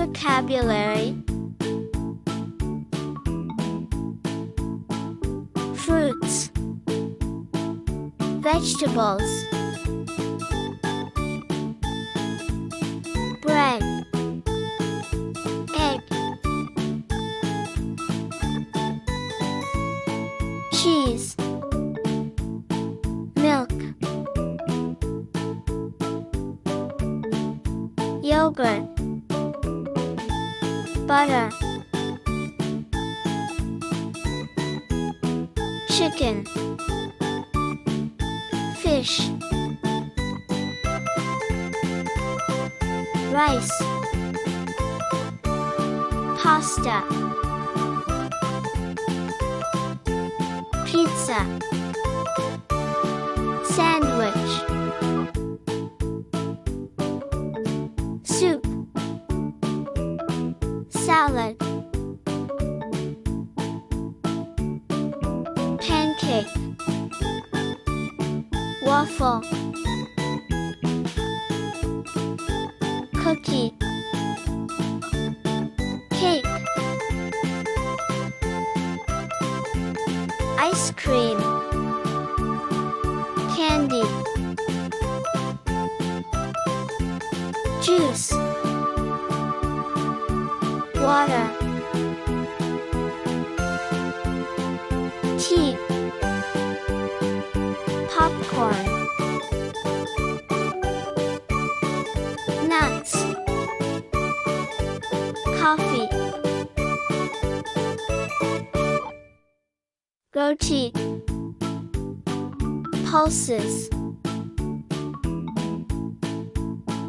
vocabulary. Fruits, vegetables, bread, egg, cheese, milk, yogurt, butter, chicken, fish, rice, pasta, pizza, sandwich, soup, salad, pancake, waffle, cookie, cake, ice cream, candy, juice, water, tea, popcorn, nuts, coffee, goatee, pulses,